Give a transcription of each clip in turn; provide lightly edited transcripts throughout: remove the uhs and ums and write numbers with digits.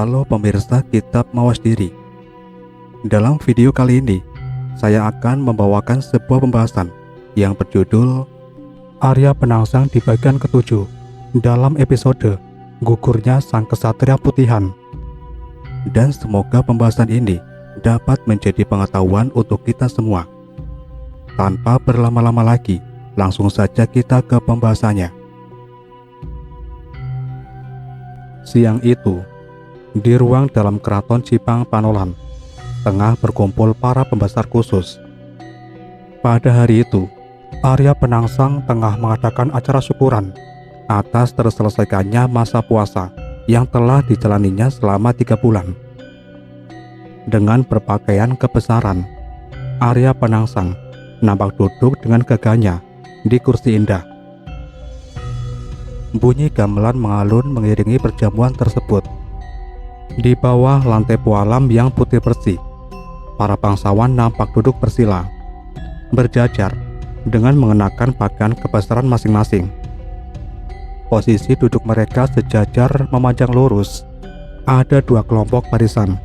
Halo pemirsa Kitab Mawas Diri. Dalam video kali ini, saya akan membawakan sebuah pembahasan yang berjudul Arya Penangsang di bagian ke-7 dalam episode Gugurnya Sang Kesatria Putihan. Dan semoga pembahasan ini dapat menjadi pengetahuan untuk kita semua. Tanpa berlama-lama lagi, langsung saja kita ke pembahasannya. Siang itu, di ruang dalam keraton Cipang Panolan, tengah berkumpul para pembesar khusus. Pada hari itu, Arya Penangsang tengah mengadakan acara syukuran atas terselesaikannya masa puasa yang telah dijalaninya selama 3 bulan. Dengan berpakaian kebesaran, Arya Penangsang nampak duduk dengan gagahnya di kursi indah. Bunyi gamelan mengalun mengiringi perjamuan tersebut. Di bawah lantai pualam yang putih bersih, para bangsawan nampak duduk bersila, berjajar dengan mengenakan pakaian kebesaran masing-masing. Posisi duduk mereka sejajar memanjang lurus. Ada 2 kelompok barisan,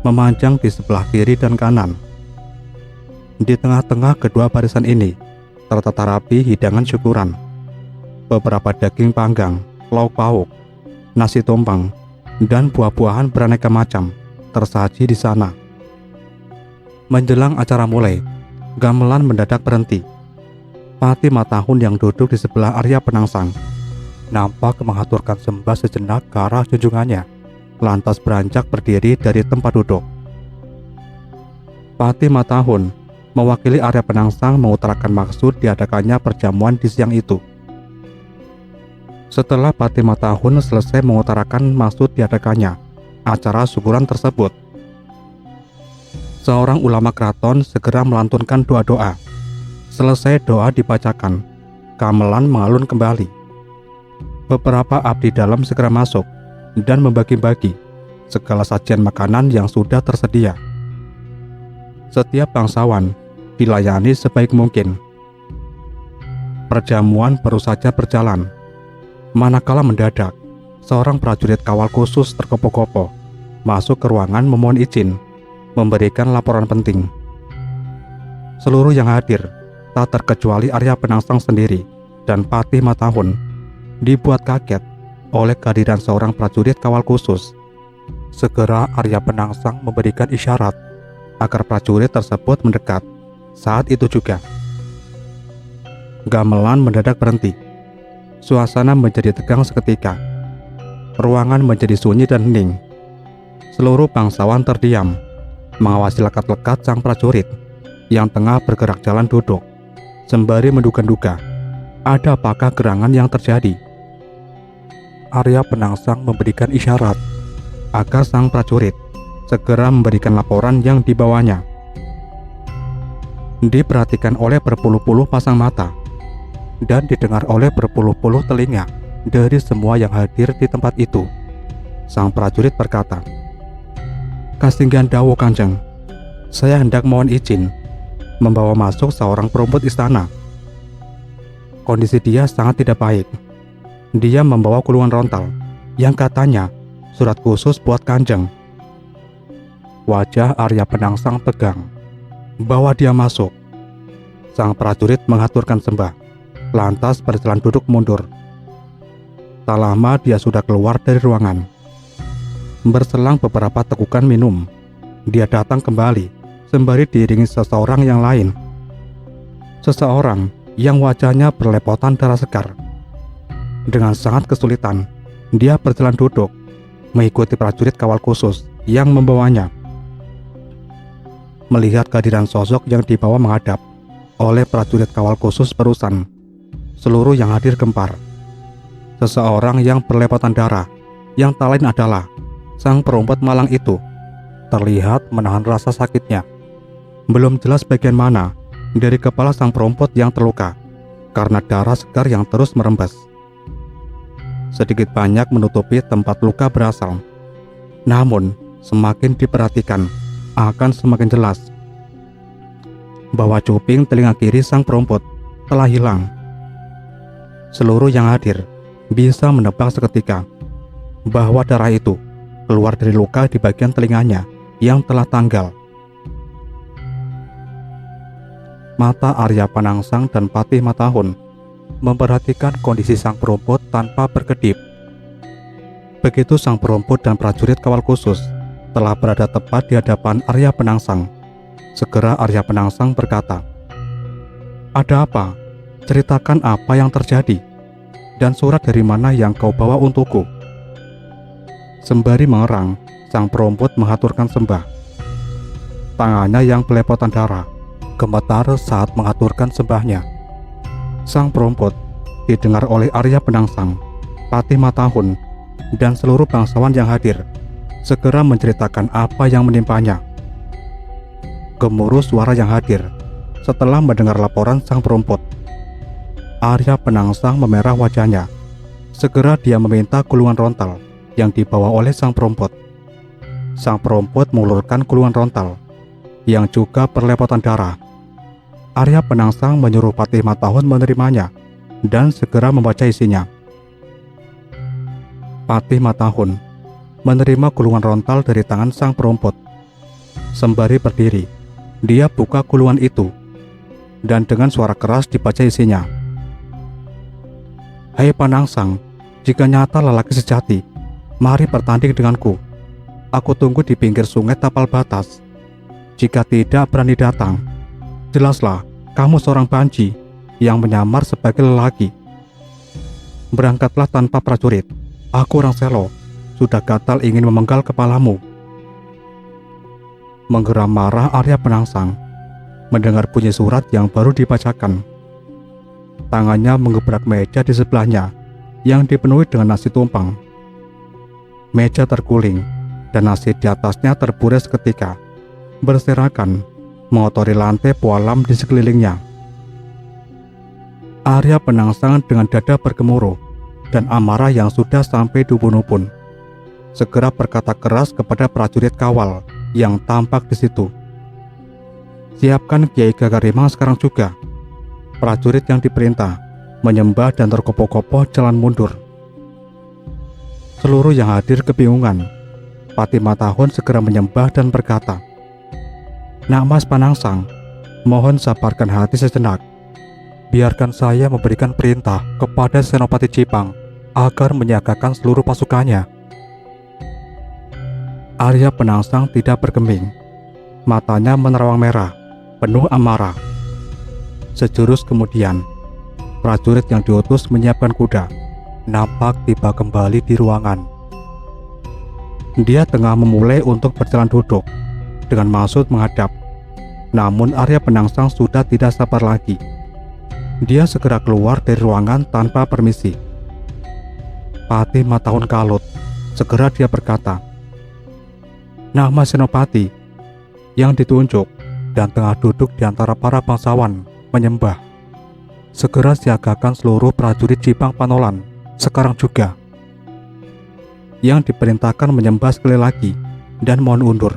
memanjang di sebelah kiri dan kanan. Di tengah-tengah kedua barisan ini, tertata rapi hidangan syukuran. Beberapa daging panggang, lauk pauk, nasi tumpeng, dan buah-buahan beraneka macam tersaji di sana. Menjelang acara mulai, gamelan mendadak berhenti. Pati Matahun yang duduk di sebelah Arya Penangsang nampak mengaturkan sembah sejenak ke arah junjungannya, lantas beranjak berdiri dari tempat duduk. Pati Matahun mewakili Arya Penangsang mengutarakan maksud diadakannya perjamuan di siang itu. Setelah Pati Matahun selesai mengutarakan maksud diadakannya acara syukuran tersebut, seorang ulama keraton segera melantunkan doa-doa. Selesai doa dibacakan, gamelan mengalun kembali. Beberapa abdi dalam segera masuk dan membagi-bagi segala sajian makanan yang sudah tersedia. Setiap bangsawan dilayani sebaik mungkin. Perjamuan baru saja berjalan, manakala mendadak seorang prajurit kawal khusus terkopo-kopo masuk ke ruangan memohon izin memberikan laporan penting. Seluruh yang hadir, tak terkecuali Arya Penangsang sendiri dan Pati Matahun, dibuat kaget oleh kehadiran seorang prajurit kawal khusus. Segera Arya Penangsang memberikan isyarat agar prajurit tersebut mendekat. Saat itu juga gamelan mendadak berhenti. Suasana menjadi tegang seketika. Ruangan menjadi sunyi dan hening. Seluruh bangsawan terdiam, mengawasi lekat-lekat sang prajurit yang tengah bergerak jalan duduk, sembari menduga-duga ada apakah gerangan yang terjadi. Arya Penangsang memberikan isyarat agar sang prajurit segera memberikan laporan yang dibawanya. Diperhatikan oleh berpuluh-puluh pasang mata dan didengar oleh berpuluh-puluh telinga dari semua yang hadir di tempat itu. Sang prajurit berkata, "Kasinggihan dawuh Kanjeng, saya hendak mohon izin membawa masuk seorang perumput istana. Kondisi dia sangat tidak baik. Dia membawa gulungan rontal yang katanya surat khusus buat Kanjeng." Wajah Arya Penangsang tegang. "Bawa dia masuk." Sang prajurit mengaturkan sembah, lantas berjalan duduk mundur. Tak lama dia sudah keluar dari ruangan. Berselang beberapa tegukan minum, dia datang kembali sembari diiringi seseorang yang lain. Seseorang yang wajahnya berlepotan darah segar. Dengan sangat kesulitan, dia berjalan duduk, mengikuti prajurit kawal khusus yang membawanya. Melihat kehadiran sosok yang dibawa menghadap oleh prajurit kawal khusus barusan, seluruh yang hadir gempar. Seseorang yang berlepotan darah, yang tak lain adalah sang perumput malang itu, terlihat menahan rasa sakitnya. Belum jelas bagian mana dari kepala sang perumput yang terluka karena darah segar yang terus merembes. Sedikit banyak menutupi tempat luka berasal. Namun, semakin diperhatikan, akan semakin jelas bahwa cuping telinga kiri sang perumput telah hilang. Seluruh yang hadir bisa menebak seketika bahwa darah itu keluar dari luka di bagian telinganya yang telah tanggal. Mata Arya Penangsang dan Patih Matahun memperhatikan kondisi sang perumput tanpa berkedip. Begitu sang perumput dan prajurit kawal khusus telah berada tepat di hadapan Arya Penangsang, segera Arya Penangsang berkata, "Ada apa? Ceritakan apa yang terjadi, dan surat dari mana yang kau bawa untukku?" Sembari mengerang, sang perumput mengaturkan sembah. Tangannya yang belepotan darah gemetar saat mengaturkan sembahnya. Sang perumput didengar oleh Arya Penangsang, Patih Matahun, dan seluruh bangsawan yang hadir, segera menceritakan apa yang menimpanya. Gemuruh suara yang hadir setelah mendengar laporan sang perumput. Arya Penangsang memerah wajahnya. Segera dia meminta gulungan rontal yang dibawa oleh sang perumput. Sang perumput mengulurkan gulungan rontal yang juga berlepotan darah. Arya Penangsang menyuruh Patih Matahun menerimanya dan segera membaca isinya. Patih Matahun menerima gulungan rontal dari tangan sang perumput. Sembari berdiri, dia buka gulungan itu dan dengan suara keras dibaca isinya. "Hai Penangsang, jika nyata lelaki sejati, mari bertanding denganku. Aku tunggu di pinggir sungai Tapal Batas. Jika tidak berani datang, jelaslah kamu seorang banci yang menyamar sebagai lelaki. Berangkatlah tanpa prajurit. Aku orang Selo, sudah gatal ingin memenggal kepalamu." Menggeram marah Arya Penangsang mendengar bunyi surat yang baru dibacakan. Tangannya menggebrak meja di sebelahnya yang dipenuhi dengan nasi tumpeng. Meja terguling dan nasi di atasnya terburai seketika, berserakan mengotori lantai pualam di sekelilingnya. Arya Penangsang dengan dada bergemuruh dan amarah yang sudah sampai di ubun-ubun, segera berkata keras kepada prajurit kawal yang tampak di situ, "Siapkan Kiai Gagarimang sekarang juga." Prajurit yang diperintah menyembah dan terkopoh-kopoh jalan mundur. Seluruh yang hadir kebingungan. Patih Matahun segera menyembah dan berkata, "Nak Mas Penangsang, mohon sabarkan hati sejenak. Biarkan saya memberikan perintah kepada Senopati Cipang agar menyiagakan seluruh pasukannya." Arya Penangsang tidak bergeming. Matanya menerawang merah, penuh amarah. Sejurus kemudian, prajurit yang diutus menyiapkan kuda nampak tiba kembali di ruangan. Dia tengah memulai untuk berjalan duduk dengan maksud menghadap. Namun Arya Penangsang sudah tidak sabar lagi. Dia segera keluar dari ruangan tanpa permisi. Patih Matahun kalut. Segera dia berkata, "Nama Senopati yang ditunjuk dan tengah duduk di antara para bangsawan menyembah. Segera siagakan seluruh prajurit Cipang Panolan sekarang juga." Yang diperintahkan menyembah sekali lagi dan mohon undur.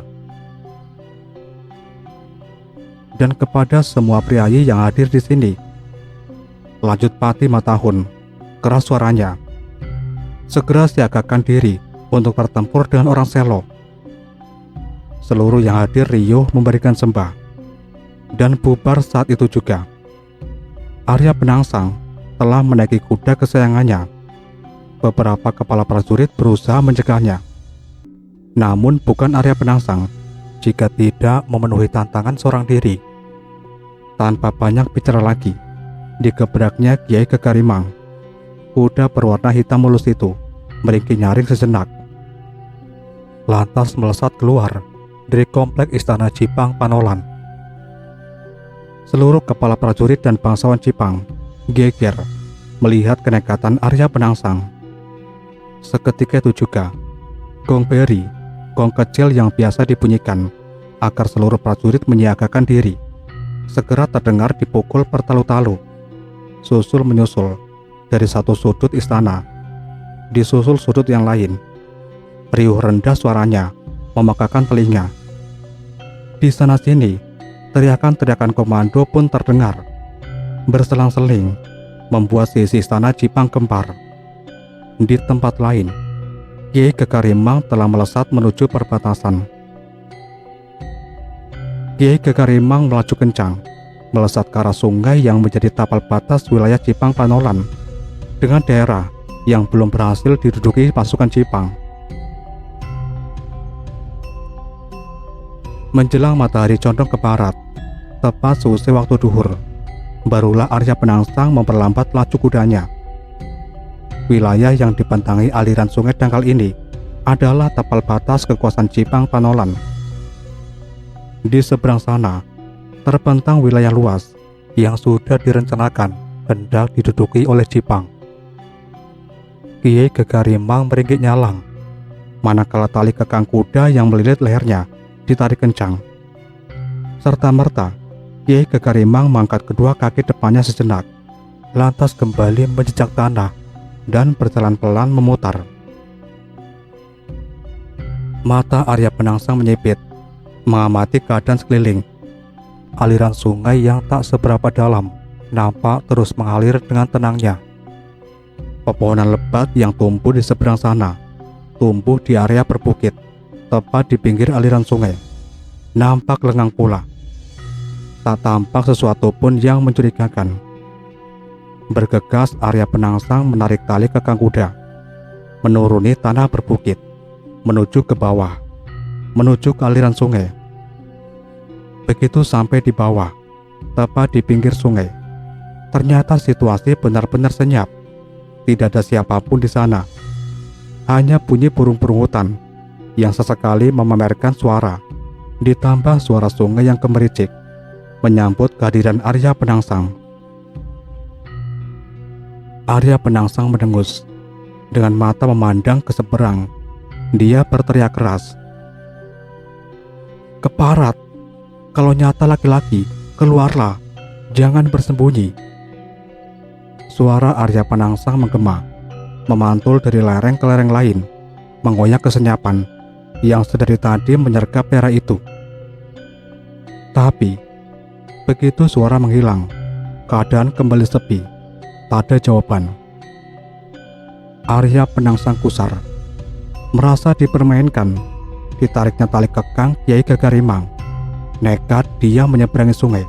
"Dan kepada semua priayi yang hadir di sini," lanjut Patih Matahun, keras suaranya, "segera siagakan diri untuk bertempur dengan orang Selo." Seluruh yang hadir riuh memberikan sembah dan bubar saat itu juga. Arya Penangsang telah menaiki kuda kesayangannya. Beberapa kepala prajurit berusaha mencegahnya. Namun bukan Arya Penangsang jika tidak memenuhi tantangan seorang diri. Tanpa banyak bicara lagi, digebraknya Kiai Gagarimang. Kuda berwarna hitam mulus itu meringkih nyaring sejenak, lantas melesat keluar dari komplek istana Cipang Panolan. Seluruh kepala prajurit dan bangsawan Cipang geger melihat kenekatan Arya Penangsang. Seketika itu juga, gong beri, gong kecil yang biasa dibunyikan agar seluruh prajurit menyiagakan diri, segera terdengar dipukul bertalu-talu, susul menyusul dari satu sudut istana, disusul sudut yang lain. Riuh rendah suaranya memekakan telinga. Di sana-sini, teriakan-teriakan komando pun terdengar, berselang-seling, membuat sisi istana Cipang gempar. Di tempat lain, Kiai Gagarimang telah melesat menuju perbatasan. Kiai Gagarimang melaju kencang, melesat ke arah sungai yang menjadi tapal batas wilayah Jipang Panolan dengan daerah yang belum berhasil diduduki pasukan Jipang. Menjelang matahari condong ke barat, tepat seusai waktu duhur, barulah Arya Penangsang memperlambat laju kudanya. Wilayah yang dibentangi aliran sungai dangkal ini adalah tapal batas kekuasaan Jipang Panolan. Di seberang sana, terbentang wilayah luas yang sudah direncanakan hendak diduduki oleh Jipang. Kiai Gagarimang meringkik nyalang, manakala tali kekang kuda yang melilit lehernya ditarik kencang. Serta-merta, Kiai Gagarimang mengangkat kedua kaki depannya sejenak, lantas kembali menjejak tanah dan berjalan pelan memutar. Mata Arya Penangsang menyipit, mengamati keadaan sekeliling. Aliran sungai yang tak seberapa dalam nampak terus mengalir dengan tenangnya. Pepohonan lebat yang tumbuh di seberang sana tumbuh di area berbukit, tepat di pinggir aliran sungai, nampak lengang pula. Tak tampak sesuatu pun yang mencurigakan. Bergegas Arya Penangsang menarik tali kekang kuda, menuruni tanah berbukit, menuju ke bawah, menuju ke aliran sungai. Begitu sampai di bawah, tepat di pinggir sungai, ternyata situasi benar-benar senyap. Tidak ada siapapun di sana. Hanya bunyi burung-burung hutan yang sesekali memamerkan suara, ditambah suara sungai yang gemericik menyambut kehadiran Arya Penangsang. Arya Penangsang mendengus, dengan mata memandang ke seberang. Dia berteriak keras, "Keparat! Kalau nyata laki-laki, keluarlah, jangan bersembunyi." Suara Arya Penangsang menggema, memantul dari lereng ke lereng lain, mengoyak kesenyapan yang sedari tadi menyergap daerah itu. Tapi, begitu suara menghilang, keadaan kembali sepi, tak ada jawaban. Arya Penangsang kusar, merasa dipermainkan. Ditariknya tali kekang Kiai Gagarimang, nekat dia menyeberangi sungai.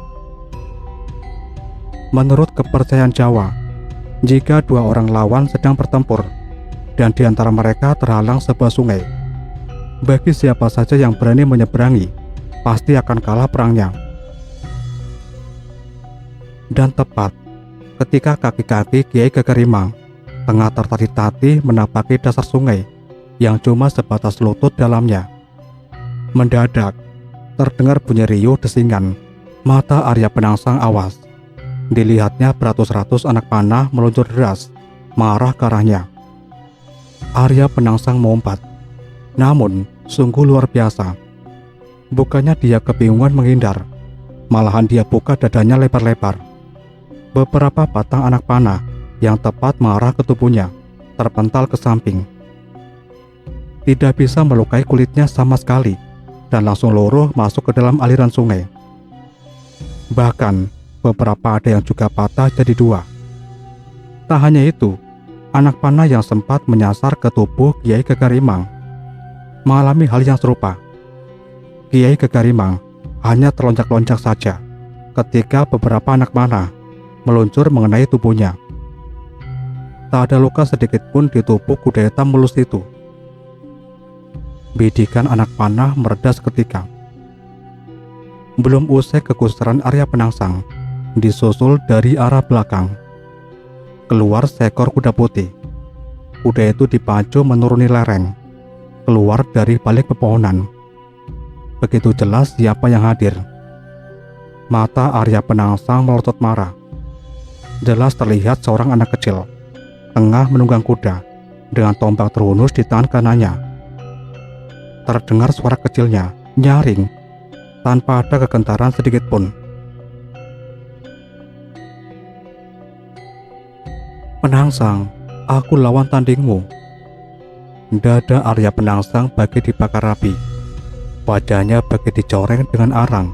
Menurut kepercayaan Jawa, jika dua orang lawan sedang bertempur dan di antara mereka terhalang sebuah sungai, bagi siapa saja yang berani menyeberangi pasti akan kalah perangnya. Dan tepat ketika kaki-kaki Kiai Gagarimang tengah tertatih-tatih menapaki dasar sungai yang cuma sebatas lutut dalamnya, mendadak terdengar bunyi riuh desingan. Mata Arya Penangsang awas. Dilihatnya beratus-ratus anak panah meluncur deras mengarah ke arahnya. Arya Penangsang melompat, namun sungguh luar biasa. Bukannya dia kebingungan menghindar, malahan dia buka dadanya lebar-lebar. Beberapa batang anak panah yang tepat mengarah ke tubuhnya terpental ke samping. Tidak bisa melukai kulitnya sama sekali dan langsung luruh masuk ke dalam aliran sungai. Bahkan beberapa ada yang juga patah jadi dua. Tak hanya itu, anak panah yang sempat menyasar ke tubuh Kiai Gagarimang mengalami hal yang serupa. Kiai Gagarimang hanya terlonjak-lonjak saja ketika beberapa anak panah meluncur mengenai tubuhnya. Tak ada luka sedikit pun di tubuh kuda hitam mulus itu. Bidikan anak panah mereda seketika. Belum usai kekusaran Arya Penangsang, disusul dari arah belakang keluar seekor kuda putih. Kuda itu dipacu menuruni lereng, keluar dari balik pepohonan. Begitu jelas siapa yang hadir. Mata Arya Penangsang melotot marah. Jelas terlihat seorang anak kecil tengah menunggang kuda dengan tombak terhunus di tangan kanannya. Terdengar suara kecilnya nyaring tanpa ada kegentaran sedikit pun. "Penangsang, aku lawan tandingmu." Dada Arya Penangsang bagi dibakar api, wajahnya bagi dicoreng dengan arang.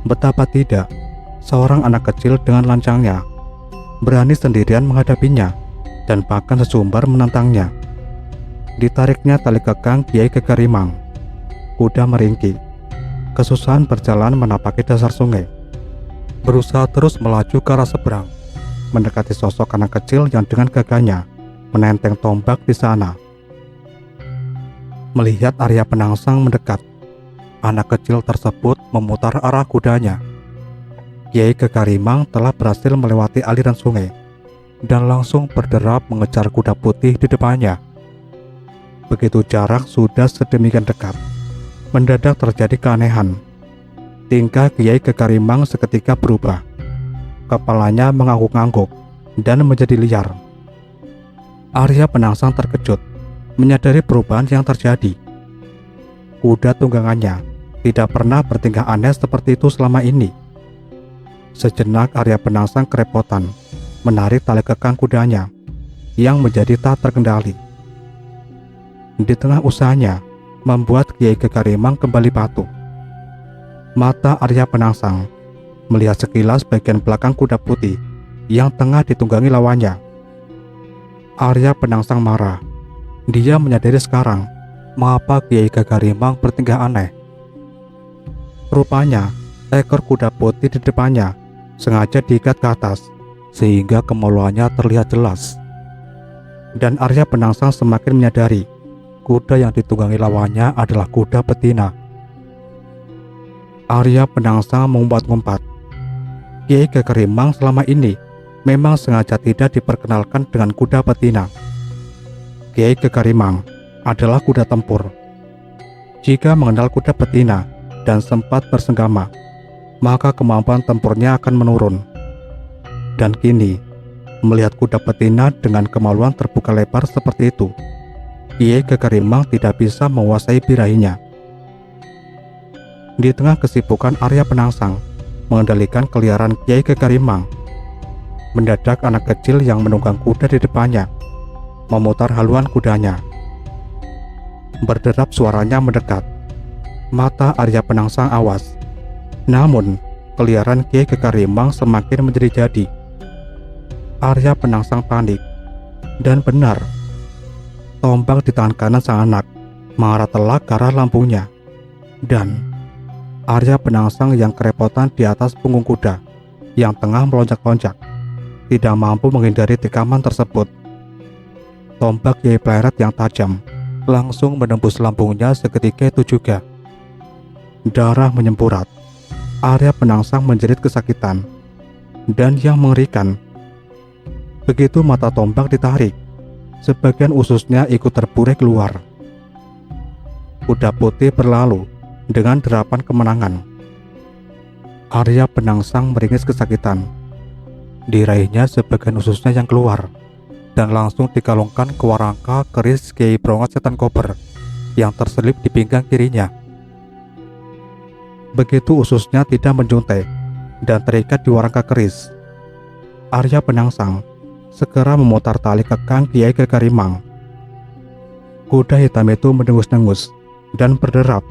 Betapa tidak, seorang anak kecil dengan lancangnya berani sendirian menghadapinya dan bahkan sesumbar menantangnya. Ditariknya tali kekang Kiai Kekerimang. Kuda meringkik, kesusahan berjalan menapaki dasar sungai, berusaha terus melaju ke arah seberang, mendekati sosok anak kecil yang dengan gagahnya menenteng tombak di sana. Melihat Arya Penangsang mendekat, anak kecil tersebut memutar arah kudanya. Kiai Kekerimang telah berhasil melewati aliran sungai dan langsung berderap mengejar kuda putih di depannya. Begitu jarak sudah sedemikian dekat, mendadak terjadi keanehan. Tingkah Kiai Kekerimang seketika berubah. Kepalanya mengangguk-angguk dan menjadi liar. Arya Penangsang terkejut menyadari perubahan yang terjadi. Kuda tunggangannya tidak pernah bertingkah aneh seperti itu selama ini. Sejenak Arya Penangsang kerepotan menarik tali kekang kudanya yang menjadi tak terkendali. Di tengah usahanya membuat Kiai Kekerimang kembali patuh, mata Arya Penangsang melihat sekilas bagian belakang kuda putih yang tengah ditunggangi lawannya. Arya Penangsang marah. Dia menyadari sekarang mengapa Kiai Kekerimang bertingkah aneh. Rupanya ekor kuda putih di depannya sengaja diikat ke atas sehingga kemaluannya terlihat jelas. Dan Arya Penangsang semakin menyadari kuda yang ditunggangi lawannya adalah kuda betina. Arya Penangsang mengumpat-ngumpat. Kiai Kekerimang selama ini memang sengaja tidak diperkenalkan dengan kuda betina. Kiai Kekerimang adalah kuda tempur. Jika mengenal kuda betina dan sempat bersenggama, maka kemampuan tempurnya akan menurun. Dan kini, melihat kuda betina dengan kemaluan terbuka lebar seperti itu, Kiai Kekerimang tidak bisa menguasai birahinya. Di tengah kesibukan Arya Penangsang mengendalikan keliaran Kiai Kekerimang, mendadak anak kecil yang menunggang kuda di depannya memutar haluan kudanya. Berderap suaranya mendekat. Mata Arya Penangsang awas. Namun, keliaran Kiai Kekerimang semakin menjadi-jadi. Arya Penangsang panik. Dan benar, tombak di tangan kanan sang anak mengarah telak ke arah lambungnya. Dan Arya Penangsang yang kerepotan di atas punggung kuda yang tengah melonjak-lonjak tidak mampu menghindari tikaman tersebut. Tombak Kiai Pleret yang tajam langsung menembus lambungnya seketika itu juga. Darah menyemburat. Arya Penangsang menjerit kesakitan. Dan yang mengerikan, begitu mata tombak ditarik, sebagian ususnya ikut terburai keluar. Kuda putih berlalu dengan derapan kemenangan. Arya Penangsang meringis kesakitan. Diraihnya sebagian ususnya yang keluar dan langsung dikalungkan ke warangka keris Kiai Brongot Setan Kober yang terselip di pinggang kirinya. Begitu ususnya tidak menjuntai dan terikat di warangka keris, Arya Penangsang segera memutar tali kekang Kiai Kekerimang. Kuda hitam itu mendengus-dengus dan berderap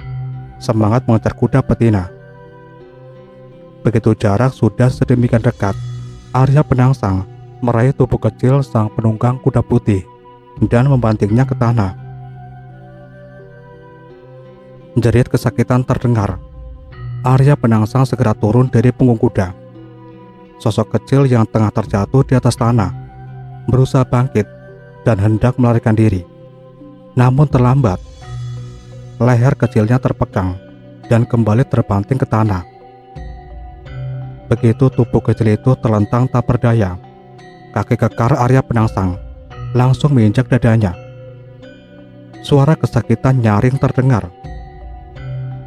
semangat mengejar kuda betina. Begitu jarak sudah sedemikian dekat, Arya Penangsang meraih tubuh kecil sang penunggang kuda putih dan membantingnya ke tanah. Jerit kesakitan terdengar. Arya Penangsang segera turun dari punggung kuda. Sosok kecil yang tengah terjatuh di atas tanah berusaha bangkit dan hendak melarikan diri. Namun terlambat. Leher kecilnya terpegang dan kembali terbanting ke tanah. Begitu tubuh kecil itu terlentang tak berdaya, kaki kekar Arya Penangsang langsung menginjak dadanya. Suara kesakitan nyaring terdengar.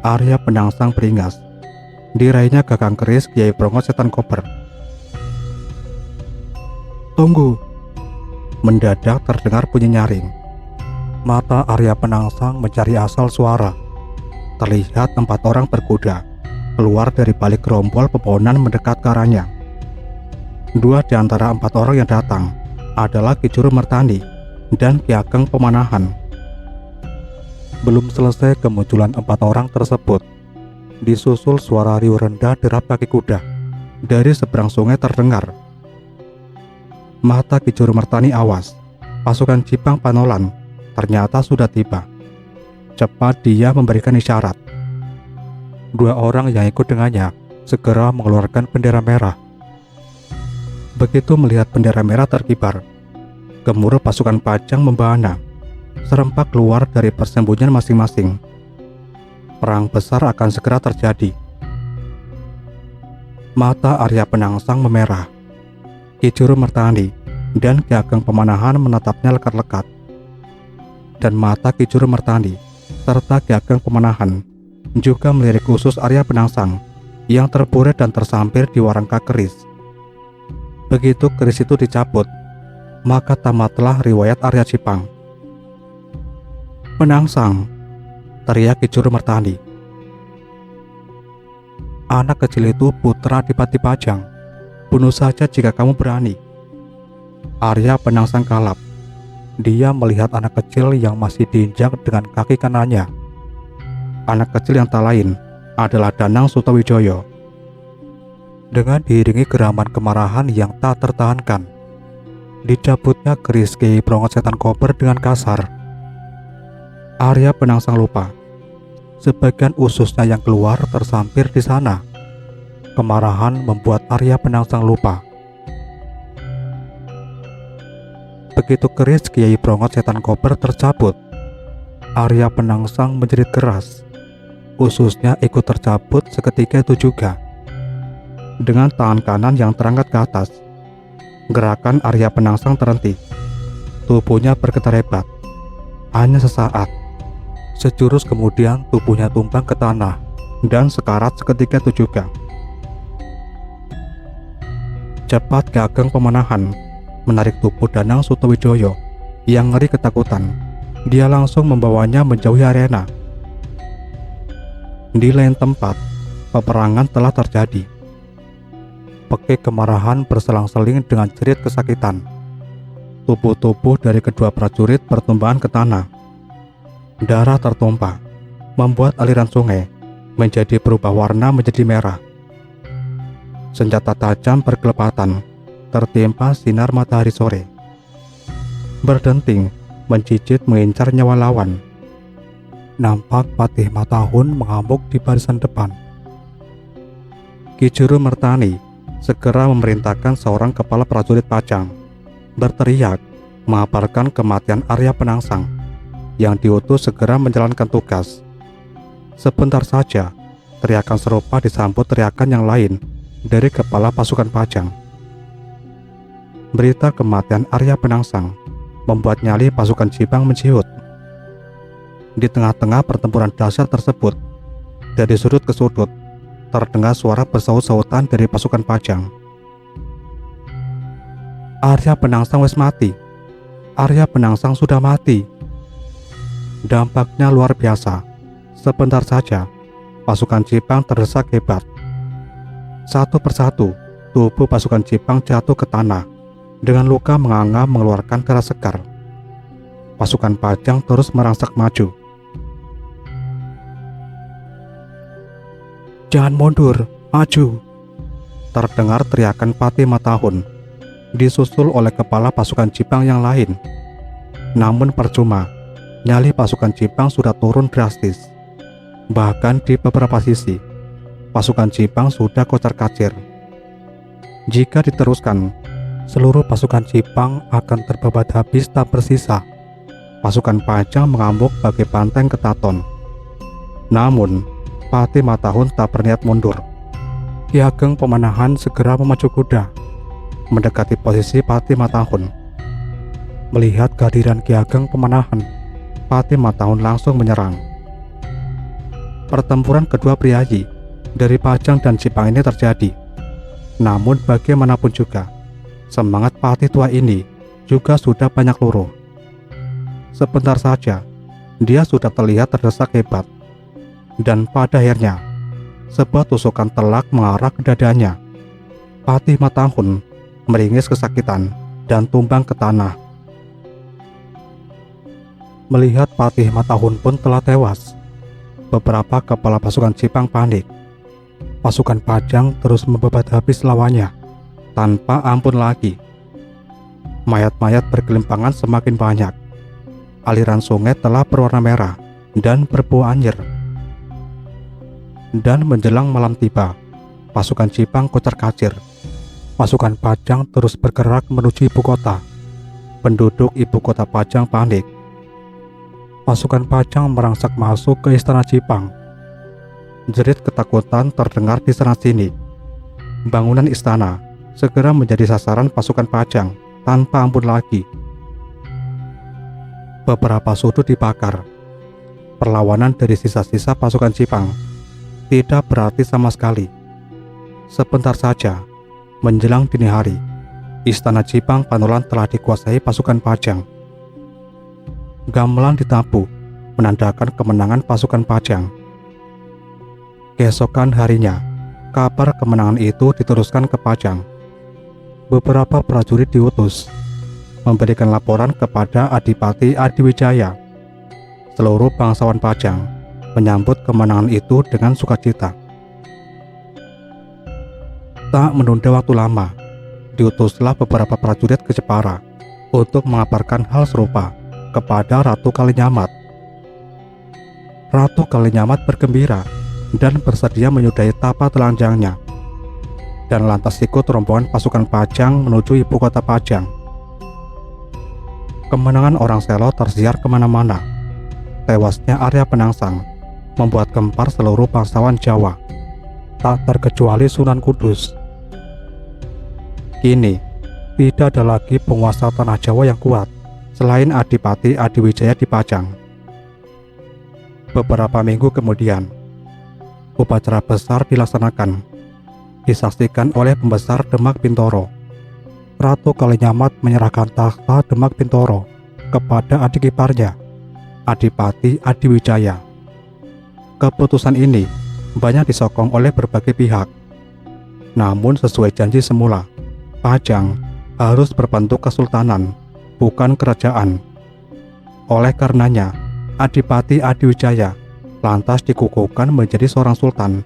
Arya Penangsang beringas. Diraihnya gagang keris Kiai Brongot Setan Kober. "Tunggu!" Mendadak terdengar bunyi nyaring. Mata Arya Penangsang mencari asal suara. Terlihat 4 orang berkuda keluar dari balik gerombol pepohonan mendekat ke arahnya. 2 di antara 4 orang yang datang adalah Ki Juru Mertani dan Ki Ageng Pemanahan. Belum selesai kemunculan 4 orang tersebut, disusul suara riuh rendah derap kaki kuda dari seberang sungai terdengar. Mata Ki Juru Mertani awas. Pasukan Jipang Panolan ternyata sudah tiba. Cepat dia memberikan isyarat. Dua orang yang ikut dengannya segera mengeluarkan bendera merah. Begitu melihat bendera merah terkibar, gemuruh pasukan Pajang membahana, serempak keluar dari persembunyian masing-masing. Perang besar akan segera terjadi. Mata Arya Penangsang memerah. Ki Juru Mertani dan Ki Ageng Pemanahan menatapnya lekat-lekat. Dan mata Ki Juru Mertani serta Ki Ageng Pemanahan juga melirik usus Arya Penangsang yang terburet dan tersampir di warangka keris. Begitu keris itu dicabut, maka tamatlah riwayat Arya Cipang. "Penangsang!" teriak Ki Juru Mertani. "Anak kecil itu putra Adipati Pajang. Bunuh saja jika kamu berani." Arya Penangsang kalap. Dia melihat anak kecil yang masih diinjak dengan kaki kanannya. Anak kecil yang tak lain adalah Danang Sutawijaya. Dengan diiringi geraman kemarahan yang tak tertahankan, dicabutnya keris Kiai Prongot Setan Kober dengan kasar. Arya Penangsang lupa. Sebagian ususnya yang keluar tersampir di sana. Kemarahan membuat Arya Penangsang lupa. Begitu keris Kiai Prongot Setan Kober tercabut, Arya Penangsang menjerit keras. Ususnya ikut tercabut seketika itu juga. Dengan tangan kanan yang terangkat ke atas, gerakan Arya Penangsang terhenti. Tubuhnya bergetar hebat. Hanya sesaat. Sejurus kemudian tubuhnya tumbang ke tanah dan sekarat seketika itu juga. Cepat Ki Ageng Pemanahan menarik tubuh Danang Sutawijaya yang ngeri ketakutan. Dia langsung membawanya menjauhi arena. Di lain tempat, peperangan telah terjadi. Pekik kemarahan berselang-seling dengan jerit kesakitan. Tubuh-tubuh dari kedua prajurit bertumbangan ke tanah. Darah tertumpah, membuat aliran sungai menjadi berubah warna menjadi merah. Senjata tajam berkelepatan tertimpa sinar matahari sore. Berdenting, mencicit mengincar nyawa lawan. Nampak Patih Matahun mengamuk di barisan depan. Ki Juru Mertani segera memerintahkan seorang kepala prajurit Pajang berteriak mengabarkan kematian Arya Penangsang, yang diutus segera menjalankan tugas. Sebentar saja, teriakan serupa disambut teriakan yang lain dari kepala pasukan Pajang. Berita kematian Arya Penangsang membuat nyali pasukan Cipang menciut. Di tengah-tengah pertempuran dahsyat tersebut, dari sudut ke sudut, terdengar suara bersaut-sautan dari pasukan Pajang. "Arya Penangsang wis mati. Arya Penangsang sudah mati." Dampaknya luar biasa. Sebentar saja, pasukan Cipang terdesak hebat. Satu persatu, tubuh pasukan Cipang jatuh ke tanah dengan luka menganga mengeluarkan darah segar. Pasukan Pajang terus merangsak maju. "Jangan mundur, maju!" Terdengar teriakan Patih Matahun, disusul oleh kepala pasukan Cipang yang lain. Namun percuma. Nyali pasukan Cipang sudah turun drastis. Bahkan di beberapa sisi, pasukan Cipang sudah kocar-kacir. Jika diteruskan, seluruh pasukan Cipang akan terbabat habis tak bersisa. Pasukan Pajang mengamuk bagai banteng ketaton. Namun, Patih Matahun tak berniat mundur. Ki Ageng Pemanahan segera memacu kuda, mendekati posisi Patih Matahun. Melihat kehadiran Ki Ageng Pemanahan, Patih Matahun langsung menyerang. Pertempuran kedua priayi dari Pajang dan Cipang ini terjadi. Namun bagaimanapun juga, semangat Patih tua ini juga sudah banyak luruh. Sebentar saja, dia sudah terlihat terdesak hebat. Dan pada akhirnya, sebuah tusukan telak mengarah ke dadanya. Patih Matahun meringis kesakitan dan tumbang ke tanah. Melihat Patih Matahun pun telah tewas, beberapa kepala pasukan Cipang panik. Pasukan Pajang terus membabat habis lawannya tanpa ampun lagi. Mayat-mayat bergelimpangan semakin banyak. aliran sungai telah berwarna merah dan berbau anyir. Dan menjelang malam tiba, pasukan Jipang kocar-kacir. Pasukan Pajang terus bergerak menuju ibu kota. Penduduk ibu kota Pajang panik. Pasukan Pajang merangsak masuk ke istana Jipang. Jerit ketakutan terdengar di sana-sini. Bangunan istana segera menjadi sasaran pasukan Pajang tanpa ampun lagi. Beberapa sudut dibakar. Perlawanan dari sisa-sisa pasukan Jipang tidak berarti sama sekali. Sebentar saja, menjelang dini hari, istana Jipang Panolan telah dikuasai pasukan Pajang. Gamelan ditabuh, menandakan kemenangan pasukan Pajang. Keesokan harinya, kabar kemenangan itu diteruskan ke Pajang. Beberapa prajurit diutus memberikan laporan kepada Adipati Adiwijaya. Seluruh bangsawan Pajang menyambut kemenangan itu dengan sukacita. Tak menunda waktu lama, diutuslah beberapa prajurit ke Jepara untuk mengabarkan hal serupa kepada Ratu Kalinyamat. Ratu Kalinyamat bergembira dan bersedia menyudahi tapa telanjangnya, dan lantas ikut rombongan pasukan Pajang menuju ibu kota Pajang. Kemenangan orang Selo tersiar kemana-mana. Tewasnya Arya Penangsang membuat gempar seluruh bangsawan Jawa, tak terkecuali Sunan Kudus. Kini, tidak ada lagi penguasa tanah Jawa yang kuat selain Adipati Adiwijaya di Pajang. Beberapa minggu kemudian, upacara besar dilaksanakan, disaksikan oleh pembesar Demak Bintoro. Ratu Kalinyamat menyerahkan takhta Demak Bintoro kepada adik iparnya, Adipati Adiwijaya. Keputusan ini banyak disokong oleh berbagai pihak. Namun sesuai janji semula, Pajang harus berbentuk kesultanan, bukan kerajaan. Oleh karenanya, Adipati Adiwijaya lantas dikukuhkan menjadi seorang sultan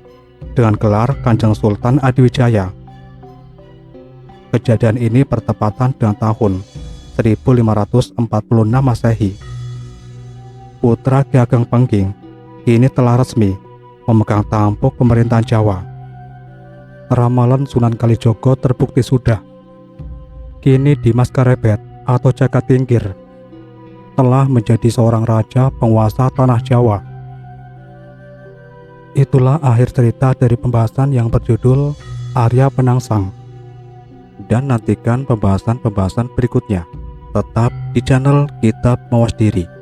dengan gelar Kanjeng Sultan Adiwijaya. Kejadian ini bertepatan dengan tahun 1546 Masehi. Putra Ki Ageng Pengging kini telah resmi memegang tampuk pemerintahan Jawa. Ramalan Sunan Kalijogo terbukti sudah. Kini Dimas Karebet atau Jakatingkir telah menjadi seorang raja penguasa tanah Jawa. Itulah akhir cerita dari pembahasan yang berjudul Arya Penangsang. Dan nantikan pembahasan-pembahasan berikutnya tetap di channel Kitab Mawas Diri.